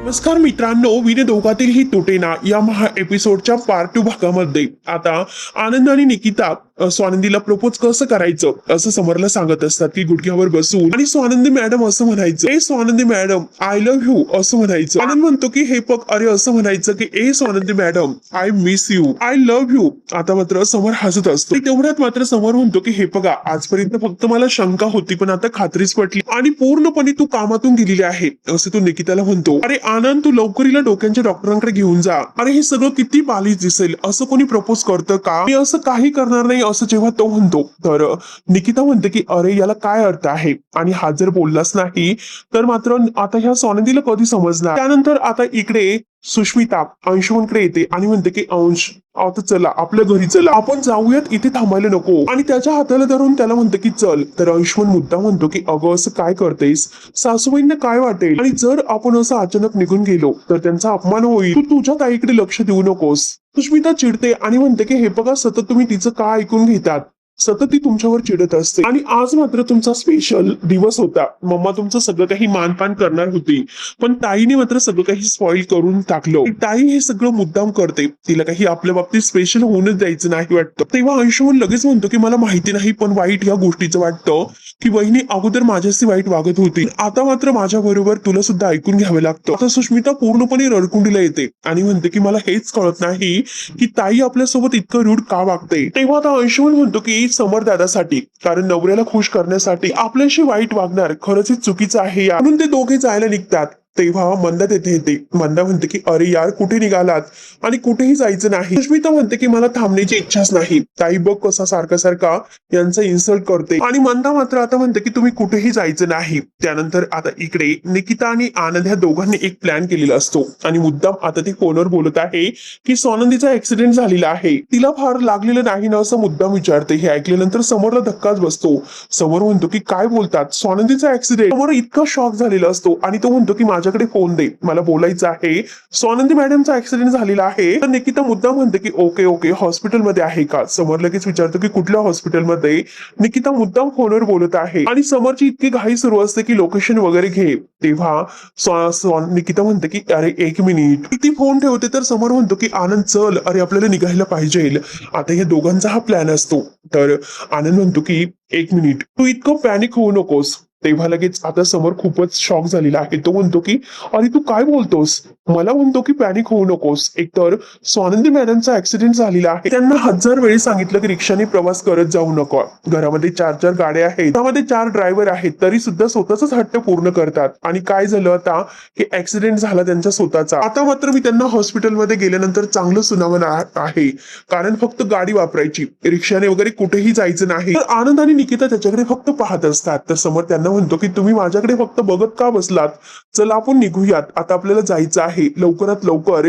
नमस्कार मित्रांनो, विने दोघातील ही तुटेना या महा एपिसोडच्या पार्ट 2 भागामध्ये आता आनंद आणि निकिता स्वानंदीला प्रपोज कसं करायचं असं समरला सांगत असतात की गुडघ्यावर बसून, आणि स्वानंदी मॅडम असं म्हणायचं, ए Swanandi madam I love you असं म्हणायचं. आनंद म्हणतो की हे पग अरे असं म्हणायचं की ए Swanandi madam I miss you I love you. आता मात्र समर हसत असतो. तेवढ्यात मात्र समर म्हणतो की हे बघा, आजपर्यंत फक्त मला शंका होती पण आता खात्रीच पटली आणि पूर्णपणे तू कामातून गेलेली आहे असं तू निकिताला म्हणतो. अरे आनंद, तू लवकरीला डोक्यांच्या डॉक्टरांकडे घेऊन जा. अरे हे सगळं किती बालिश दिसेल, असं कोणी प्रपोज करतं का? मी असं काही करणार नाही असं जेव्हा तो म्हणतो तर निकिता म्हणते की अरे याला काय अर्थ आहे, आणि हा जर बोललाच नाही तर मात्र आता ह्या स्वानंदीला कधी समजणार. त्यानंतर आता इकडे सुष्मिता अंशुमनकडे येते आणि म्हणते की अंश आता चला आपल्या घरी चला, आपण जाऊयात, इथे थांबायला नको. आणि त्याच्या हाताला धरून त्याला म्हणते की चल. तर अंशुमन मुद्दा म्हणतो की अगं असं काय करतेस, सासूबाईंना काय वाटेल, आणि जर आपण असं अचानक निघून गेलो तर त्यांचा अपमान होईल, तू तुझ्या ताईकडे लक्ष देऊ नकोस. सुष्मिता चिडते आणि म्हणते की हे बघा, सतत तुम्ही तिचं का ऐकून घेतात, सतत ती तुमच्यावर चिडत असते. आणि आज मात्र तुमचा स्पेशल दिवस होता, मम्मा तुमचं सगळं काही मानपान करणार होती पण ताईने मात्र सगळं काही स्पॉइल करून टाकलं. ताई हे सगळं मुद्दाम करते, तिला काही आपल्या बाबतीत स्पेशल होऊनच द्यायचं नाही वाटतं. तेव्हा अंशुमन लगेच म्हणतो की मला माहिती नाही पण वाईट या गोष्टीचं वाटतं की बहिणी अगोदर माझ्याशी वाईट वागत होती, आता मात्र माझ्या बरोबर तुला सुद्धा ऐकून घ्यावं लागतं. आता सुष्मिता पूर्णपणे रडकुंडीला येते आणि म्हणते की मला हेच कळत नाही की ताई आपल्यासोबत इतकं रूढ का वागते. तेव्हा आता अंशुमन म्हणतो की समर दादासाठी, कारण नवऱ्याला खुश करण्यासाठी आपल्याशी वाईट वागणार खरंच हे चुकीचं आहे म्हणून ते दोघे जायला निघतात. तेव्हा मंदा तिथे येते. मंदा म्हणते की अरे यार कुठे निघालात आणि कुठेही जायचं नाही. सुष्मिता म्हणते की मला थांबण्याची इच्छाच नाही, ताई बघ कसा सारखा सारखा यांचा इन्सल्ट करते. आणि मंदा मात्र आता म्हणते की तुम्ही कुठेही जायचं नाही. त्यानंतर आता इकडे निकिता आणि आनंद ह्या दोघांनी एक प्लॅन केलेला असतो आणि मुद्दाम आता ती फोनवर बोलत आहे की स्वानंदीचा ऍक्सिडेंट झालेला आहे, तिला फार लागलेलं नाही ना असं मुद्दाम विचारते. हे ऐकल्यानंतर समोरला धक्काच बसतो. समोर म्हणतो की काय बोलतात, स्वानंदीचा ऍक्सिडेंट. समोर इतका शॉक झालेला असतो आणि तो म्हणतो की माझ्याकडे फोन दे, मला बोलायचं आहे, स्वानंदी मॅडमचा ऍक्सिडेंट झालेला आहे. तर निकिता मुद्दाम म्हणते की ओके ओके हॉस्पिटलमध्ये आहे का. समोर लगेच विचारतो की कुठल्या हॉस्पिटलमध्ये. निकिता मुद्दाम फोनवर बोलत आहे आणि समोरची इतकी घाई सुरू असते की लोकेशन वगैरे घे. तेव्हा निकिता म्हणते की अरे एक मिनिट, ती फोन ठेवते तर समोर म्हणतो की आनंद चल, अरे आपल्याला निघायला पाहिजे. आता हे दोघांचा हा प्लॅन असतो. तर आनंद म्हणतो की एक मिनिट, तू इतकं पॅनिक होऊ नकोस. तेव्हा लगेच आता समोर खूपच शॉक झालेला आहे. तो म्हणतो की अरे तू काय बोलतोस, मला म्हणतो की पॅनिक होऊ नकोस. एकतर स्वानंदी मॅडमचा ऍक्सिडेंट झालेला आहे, त्यांना 1000 वेळी सांगितलं की रिक्षाने प्रवास करत जाऊ नको. घरामध्ये 4 गाड्या आहेत, त्यामध्ये 4 ड्रायव्हर आहेत, तरी सुद्धा स्वतःच हट्ट पूर्ण करतात. आणि काय झालं आता की ऍक्सिडेंट झाला त्यांच्या स्वतःचा. आता मात्र मी त्यांना हॉस्पिटलमध्ये गेल्यानंतर चांगलं सुनावं आहे, कारण फक्त गाडी वापरायची, रिक्षाने वगैरे कुठेही जायचं नाही. तर आनंद आणि निकिता त्याच्याकडे फक्त पाहत असतात. तर समोर त्यांना म्हणतो की तुम्ही माझ्याकडे फक्त बघत का बसलात, चला आपण निघूयात, आता आपल्याला जायचं आहे लवकरात लवकर.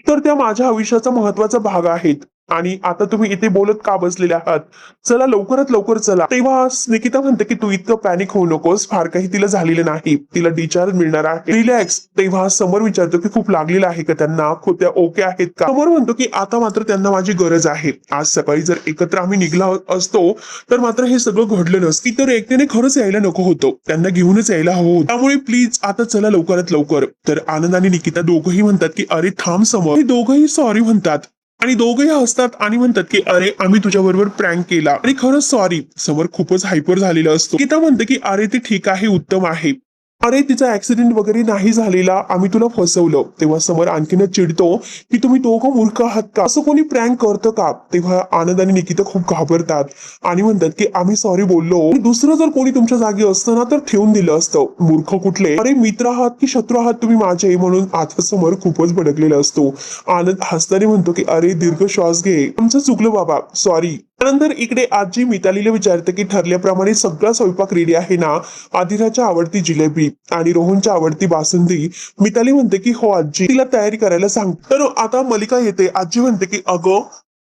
तर त्या माझ्या आयुष्याचा महत्वाचा भाग आहेत आणि आता तुम्ही इथे बोलत का बसलेले आहात, चला लवकरात लवकर चला. तेव्हा निकिता म्हणते की तू इतकं पॅनिक होऊ नकोस, फार काही तिला झालेलं नाही, तिला डिस्चार्ज मिळणार आहे, रिलॅक्स. तेव्हा समोर विचारतो की खूप लागलेलं आहे का त्यांना, त्या ओके आहेत का. समोर म्हणतो की आता मात्र त्यांना माझी गरज आहे, आज सकाळी जर एकत्र आम्ही निघला असतो तर मात्र हे सगळं घडलं नसतं, तर एकट्याने खरंच यायला नको होतं, त्यांना घेऊनच यायला हवं होतं. त्यामुळे प्लीज आता चला लवकरात लवकर. तर आनंद आणि निकिता दोघंही म्हणतात की अरे थांब समोर. हे दोघंही सॉरी म्हणतात आणि दोघेही हसतात आणि म्हणतात की अरे आम्ही तुझ्याबरोबर प्रँक केला आणि खरंच सॉरी. समोर खूपच हायपर झालेला असतो. गीता म्हणते की अरे ते ठीक आहे, उत्तम आहे, अरे तिचा ऍक्सिडेंट वगैरे नाही झालेला, आम्ही तुला फसवलं. तेव्हा समोर आणखीनच चिडतो की तुम्ही दोघं मूर्ख आहात का, असं कोणी प्रँक करतं का. तेव्हा आनंद आणि निकिता खूप घाबरतात आणि म्हणतात की आम्ही सॉरी बोललो, दुसरं जर कोणी तुमच्या जागी असतं ना तर ठेवून दिलं असतं. मूर्ख कुठले, अरे मित्र आहात की शत्रू आहात तुम्ही माझे. म्हणून आता समोर खूपच भडकलेला असतो. आनंद हसताना म्हणतो की अरे दीर्घ श्वास घे, आमचं चुकलं बाबा, सॉरी. त्यानंतर इकडे आजी मितालीला विचारते की ठरल्याप्रमाणे सगळा स्वयंपाक रेडी आहे ना, आदिराच्या आवडती जिलेबी आणि रोहनच्या आवडती बासुंदी. मिताली म्हणते की हो आजी, तिला तयारी करायला सांग. तर आता मलिका येते. आजी म्हणते की अगं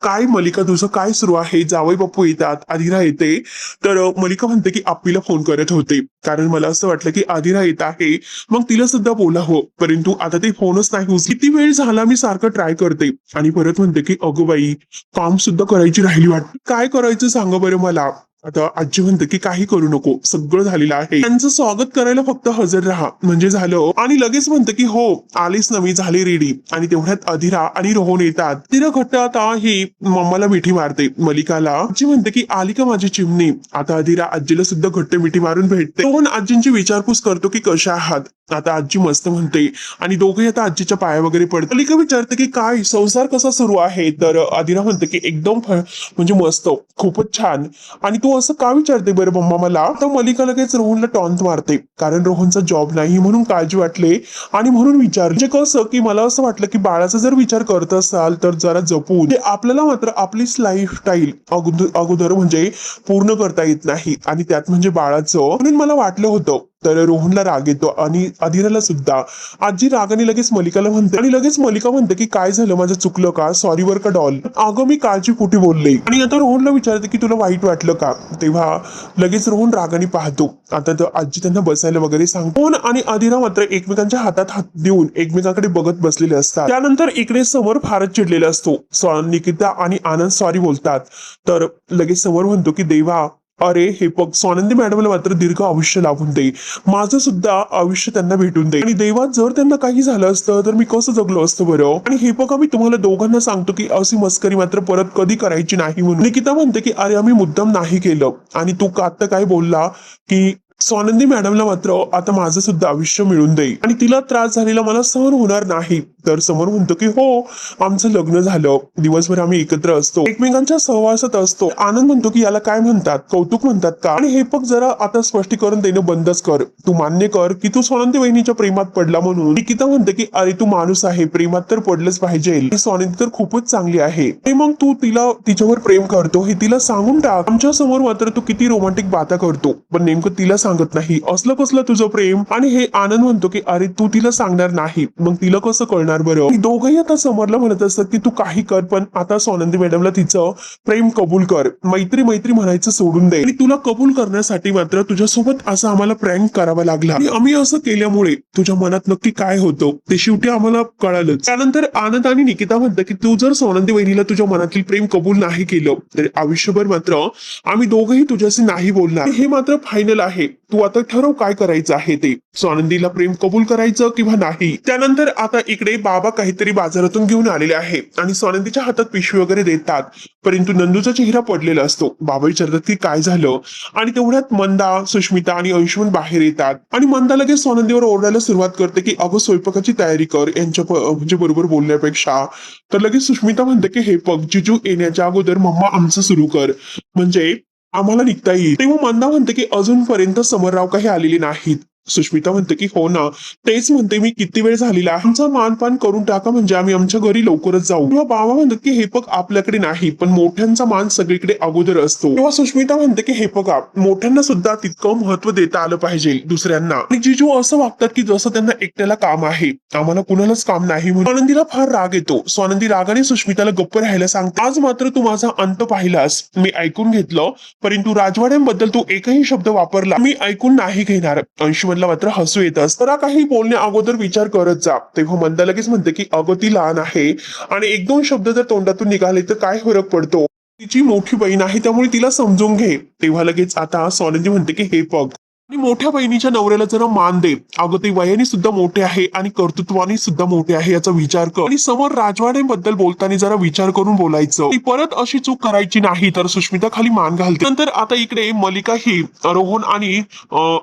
काय मलिका तुझं काय सुरू आहे, जावई बापू येतात, आदिरा येते. तर मलिका म्हणते की आप्पीला फोन करत होते, कारण मला असं वाटलं की आदिरा येत आहे मग तिला सुद्धा बोलावं, परंतु आता ते फोनच नाही किती वेळ झाला मी सारखं ट्राय करते. आणि परत म्हणते की अगो बाई काम सुद्धा करायची राहिली वाटते, काय करायचं सांगा बरं मला. आता आजी म्हणते की काही करू नको, सगळं झालेलं आहे, त्यांचं स्वागत करायला फक्त हजर राहा म्हणजे झालं. आणि लगेच म्हणतं की हो आलीच ना, मी झाली रेडी. आणि तेवढ्यात अधिरा आणि रोहन येतात. तिला घट्ट आता ही मम्माला मिठी मारते मलिकाला. आजी म्हणते की आली का माझी चिमणी. आता अधिरा आजीला सुद्धा घट्ट मिठी मारून भेटते. रोहन आजींची विचारपूस करतो की कशा आहात. आता आजी मस्त म्हणते आणि दोघे आता आजीच्या पाया वगैरे पडतात. मलिका विचारते की काय संसार कसा सुरू आहे. तर अधिरा म्हणते की एकदम म्हणजे मस्त, खूपच छान. आणि तू असं का विचारते बरं मम्मा मला. तर मलिका लगेच रोहनला टॉन्ट मारते, कारण रोहनचा जॉब नाही म्हणून काळजी वाटले आणि म्हणून विचार. म्हणजे कसं की मला असं वाटलं की बाळाचा जर विचार करत असाल तर जरा जपून. आपल्याला मात्र आपलीच लाईफस्टाईल अगोदर म्हणजे पूर्ण करता येत नाही, आणि त्यात म्हणजे बाळाचं, म्हणून मला वाटलं होतं. तर रोहनला राग येतो आणि अधिराला सुद्धा. आजी रागाने लगेच मलिकाला म्हणते आणि लगेच मलिका म्हणते की काय झालं, माझं चुकलं का, सॉरी वर का डॉल. अगं मी काळजीपोटी बोलले. आणि आता रोहनला विचारते की तुला वाईट वाटलं का. तेव्हा लगेच रोहन रागाने पाहतो. आता आजी त्यांना बसायला वगैरे सांगतो. रोहन आणि अधिरा मात्र एकमेकांच्या हातात हात देऊन एकमेकांकडे बघत बसलेले असतात. त्यानंतर इकडे समोर फारच चिडलेला असतो. निकिता आणि आनंद सॉरी बोलतात. तर लगेच समोर म्हणतो की देवा, अरे हे बघ, स्वानंदी मॅडमला मात्र दीर्घ आयुष्य लाभून दे, माझं सुद्धा आयुष्य त्यांना भेटून दे. आणि देवा, जर त्यांना काही झालं असतं तर मी कसं जगलो असतं बरं. आणि हे बघा, मी तुम्हाला दोघांना सांगतो की अशी मस्करी मात्र परत कधी करायची नाही म्हणून. निकिता म्हणते की अरे आम्ही मुद्दाम नाही केलं. आणि तू का आता काय बोलला की स्वानंदी मॅडमला मात्र आता माझं सुद्धा आयुष्य मिळून देईल आणि तिला त्रास झालेला मला सहन होणार नाही. तर समोर म्हणतो की हो, आमचं लग्न झालं, दिवसभर आम्ही एकत्र असतो, एकमेकांच्या सहवासात असतो. आनंद म्हणतो की याला काय म्हणतात, कौतुक म्हणतात का. आणि हे फक्त जरा आता स्पष्टीकरण देणं बंदच कर. तू मान्य कर की तू स्वानंदी वहिनीच्या प्रेमात पडला म्हणून. निकिता म्हणते की अरे तू माणूस आहे, प्रेमात तर पडलंच पाहिजे. स्वानंदी तर खूपच चांगली आहे आणि मग तू तिच्यावर प्रेम करतो हे तिला सांगून टाक. आमच्या समोर मात्र तू किती रोमॅन्टिक बाता करतो, पण नेमकं तिला सांगत नाही. असलं कसलं तुझं प्रेम. आणि हे आनंद म्हणतो की अरे तू तिला सांगणार नाही, मग तिला कसं कळणार बरं. दोघंही आता समोरला म्हणत असतात की तू काही कर, पण आता स्वानंदी मॅडमला तिचं प्रेम कबूल कर. मैत्री मैत्री म्हणायचं सोडून दे. आणि तुला कबूल करण्यासाठी मात्र तुझ्यासोबत असं आम्हाला प्रँक करावा लागला. आणि आम्ही असं केल्यामुळे तुझ्या मनात नक्की काय होतं ते शेवटी आम्हाला कळालं. त्यानंतर आनंद आणि निकिता म्हणतात की तू जर स्वानंदी वहिनीला तुझ्या मनातील प्रेम कबूल नाही केलं तर आयुष्यभर मात्र आम्ही दोघंही तुझ्याशी नाही बोलणार. हे मात्र फायनल आहे. तू आता ठरव काय करायचं आहे ते, स्वानंदीला प्रेम कबूल करायचं किंवा नाही. त्यानंतर आता इकडे बाबा काहीतरी बाजारातून घेऊन आलेले आहे आणि स्वानंदीच्या हातात पिशवी वगैरे देतात, परंतु नंदूचा चेहरा पडलेला असतो. बाबा विचारतात की काय झालं. आणि तेवढ्यात मंदा, सुष्मिता आणि अंशुमन बाहेर येतात आणि मंदा लगेच स्वानंदीवर ओरडायला सुरुवात करते की अगं स्वयंपाकाची तयारी कर, यांच्या म्हणजे बरोबर बोलण्यापेक्षा. तर लगेच सुष्मिता म्हणते की हे पग, जिजू येण्याच्या अगोदर मम्मा आमचं सुरू कर, म्हणजे आम्हाला निघता येईल. तेव्हा मंदा म्हणते की अजूनपर्यंत समरराव काही आलेले नाहीत. सुष्मिता म्हणते की हो ना, तेच म्हणते मी, किती वेळ झालेला, आमचा मानपान करून टाका म्हणजे आम्ही आमच्या घरी लवकरच जाऊ. तेव्हा बाबा म्हणतात की हे बघ, आपल्याकडे नाही, पण मोठ्यांचा मान सगळीकडे अगोदर असतो. तेव्हा सुष्मिता म्हणते की हे बघा, मोठ्यांना सुद्धा तितकं महत्व देता आलं पाहिजे दुसऱ्यांना. आणि जिजू असं वागतात की जसं त्यांना एकट्याला काम आहे, आम्हाला कुणालाच काम नाही म्हणून. स्वानंदीला फार राग येतो. स्वानंदी रागाने सुष्मिताला गप्प राहायला सांगते. आज मात्र तू माझा अंत पाहिलास, मी ऐकून घेतलं, परंतु राजवाड्यांबद्दल तू एकही शब्द वापरला मी ऐकून नाही घेणार. अंशुमनला मात्र हसू येत असतं. काही बोलण्या अगोदर विचार करत जा. तेव्हा मंदा लगेच म्हणते की अगं ती लहान आहे आणि एक दोन शब्द जर तोंडातून निघाले तर काय फरक पडतो, तिची मोठी बहीण आहे त्यामुळे तिला समजून घे. तेव्हा लगेच आता स्वानंदी म्हणते की हे बघ, आणि मोठ्या बहिणीच्या नवऱ्याला जरा मान दे. अगं ते वयाने सुद्धा मोठे आहे आणि कर्तृत्वाने सुद्धा मोठे आहे याचा विचार कर. आणि समोर राजवाड्यांबद्दल बोलताना जरा विचार करून बोलायचं. ती परत अशी चूक करायची नाही. तर सुष्मिता खाली मान घालते. नंतर आता इकडे मलिका ही रोहन आणि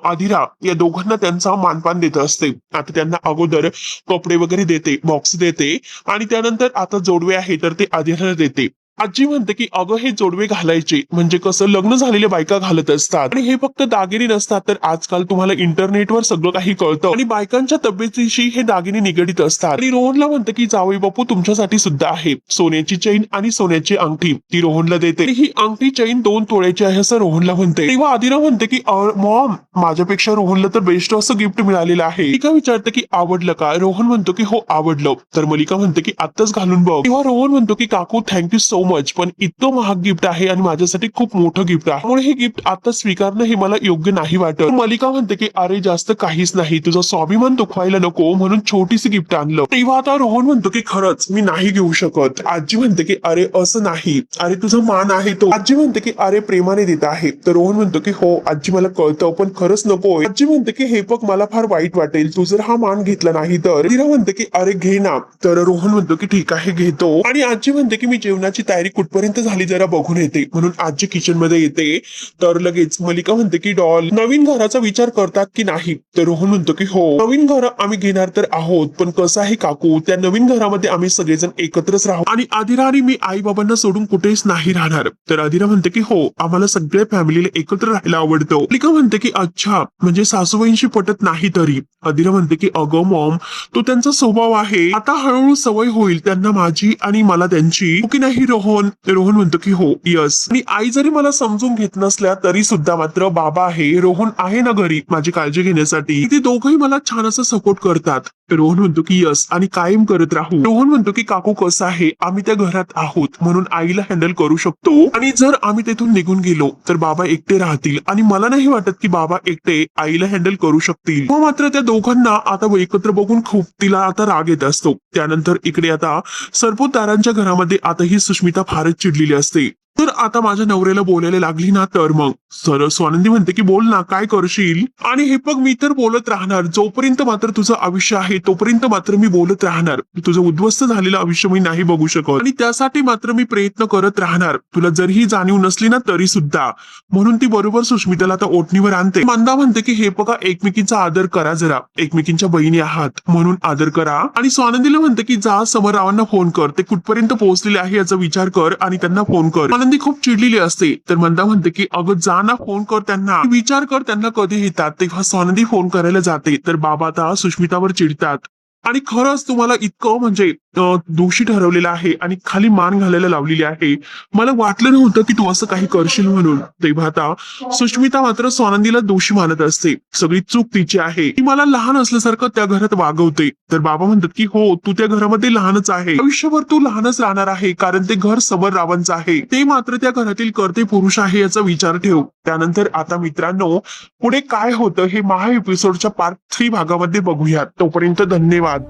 अधिरा या दोघांना त्यांचा मानपान देत असते. आता त्यांना अगोदर कपडे वगैरे देते, बॉक्स देते आणि त्यानंतर आता जोडवे आहे तर ते अधिराला देते. आजी म्हणते की अगं हे जोडवे घालायचे म्हणजे कसं, लग्न झालेल्या बायका घालत असतात आणि हे फक्त दागिने नसतात, तर आजकाल तुम्हाला इंटरनेटवर सगळं काही कळतं आणि बायकांच्या तब्येतीशी हे दागिने निगडीत असतात. आणि रोहनला म्हणते की जावई बापू तुमच्यासाठी सुद्धा आहे सोन्याची चैन आणि सोन्याची अंगठी. ती रोहनला देते. ही अंगठी चैन 2 तोळ्याची आहे असं रोहनला म्हणते. तेव्हा अधिरा म्हणते की मॉम, माझ्यापेक्षा रोहनला तर बेस्ट असं गिफ्ट मिळालेलं आहे. मलिका विचारते की आवडलं का. रोहन म्हणतो की हो आवडलं. तर मलिका म्हणते की आत्ताच घालून बघ. तेव्हा रोहन म्हणतो की काकू थँक्यू सो मच, पण इतकं महाग गिफ्ट आहे आणि माझ्यासाठी खूप मोठं गिफ्ट आहे, त्यामुळे हे गिफ्ट आता स्वीकारणं हे मला योग्य नाही वाटत. मलिका म्हणते की अरे जास्त काहीच नाही, तुझा स्वाभिमान दुखवायला नको म्हणून छोटीशी गिफ्ट आणलं. तेव्हा आता रोहन म्हणतो की खरंच मी नाही घेऊ शकत. आजी म्हणते की अरे असं नाही, अरे तुझा मान आहे तो. आजी म्हणते की अरे प्रेमाने देत आहे. तर रोहन म्हणतो की हो आजी मला कळतं, पण खरंच नकोय. आजी म्हणते की हे बघ मला फार वाईट वाटेल तू जर हा मान घेतला नाही तर. मीरा म्हणते की अरे घे ना. तर रोहन म्हणतो की ठीक आहे घेतो. आणि आजी म्हणते की मी जेवणाची तयारी कुठपर्यंत झाली जरा बघून येते, म्हणून आजी किचन मध्ये येते. तर लगेच मलिका म्हणते की डॉल नवीन घराचा विचार करतात की नाही. तर रोहन म्हणतो की हो नवीन घर आम्ही घेणार तर आहोत, पण कसं आहे काकू त्या नवीन घरामध्ये आम्ही सगळेजण एकत्रच राहू आणि आदिरा आणि मी आई बाबांना सोडून कुठेच नाही राहणार. तर आदिरा म्हणते की हो आम्हाला सगळ्या फॅमिलीला एकत्र राहायला आवडतं. मलिका म्हणते की अच्छा म्हणजे सासूबाईंशी पटत नाही तरी. आदिरा म्हणते की अगं मॉम तो त्यांचा स्वभाव आहे, आता हळूहळू सवय होईल त्यांना माझी आणि मला त्यांची, हो की नाही रोहन. रोहन म्हणतो की हो यस. आणि आई जरी मला समजून घेत नसल्या तरी सुद्धा मात्र बाबा आहे रोहन आहे ना घरी माझी काळजी घेण्यासाठी, ते दोघंही मला छान असं सपोर्ट करतात. रोहन म्हणतो की यस आणि कायम करत राहू. रोहन म्हणतो की काकू कसं आहे आम्ही त्या घरात आहोत म्हणून आईला हँडल करू शकतो, आणि जर आम्ही तेथून निघून गेलो तर बाबा एकटे राहतील आणि मला नाही वाटत की बाबा एकटे आईला हँडल करू शकतील. हो मात्र त्या दोघांना आता एकत्र बघून खूप तिला आता राग येत असतो. त्यानंतर इकडे आता सरपोतदारांच्या घरामध्ये आता ही सुष्मिता फारच चिडलेली असते. तर आता माझ्या नवऱ्याला बोलायला लागली ना तर मग सर स्वानंदी म्हणते की बोल ना काय करशील. आणि हे बघ मी तर बोलत राहणार जोपर्यंत मात्र तुझं आयुष्य आहे तोपर्यंत मात्र मी बोलत राहणार. तुझं उद्ध्वस्त झालेलं आयुष्य मी नाही बघू शकत आणि त्यासाठी मात्र मी प्रयत्न करत राहणार, तुला जरीही जाणीव नसली ना तरी सुद्धा. म्हणून ती बरोबर सुष्मिताला आता ओढणीवर आणते. मंदा म्हणते की हे बघा एकमेकींचा आदर करा, जरा एकमेकींच्या बहिणी आहात म्हणून आदर करा. आणि स्वानंदीला म्हणते की जा समररावांना फोन कर, ते कुठपर्यंत पोहोचलेले आहे याचा विचार कर आणि त्यांना फोन कर. आनंदी खूप चिडलेली असते. तर मंदा म्हणते की अगं जा ना फोन कर त्यांना, विचार कर त्यांना कधी येतात. तेव्हा स्वानंदी फोन करायला जाते तर बाबा आता सुष्मितावर चिडतात आणि खरंच तुम्हाला इतकं म्हणजे दोषी ठरवलेलं आहे आणि खाली मान घालायला लावलेली आहे, मला वाटलं नव्हतं की तू असं काही करशील म्हणून. तेव्हा आता सुष्मिता मात्र स्वानंदीला दोषी मानत असते, सगळी चूक तिची आहे, ती मला लहान असल्यासारखं त्या घरात वागवते. तर बाबा म्हणतात की हो तू त्या घरामध्ये लहानच आहे, आयुष्यभर तू लहानच राहणार आहे कारण ते घर समररावांचं आहे, ते मात्र त्या घरातील कर्ते पुरुष आहे याचा विचार ठेव. त्यानंतर आता मित्रांनो पुढे काय होतं हे महा एपिसोडच्या पार्ट 3 भागामध्ये बघूयात. तोपर्यंत धन्यवाद.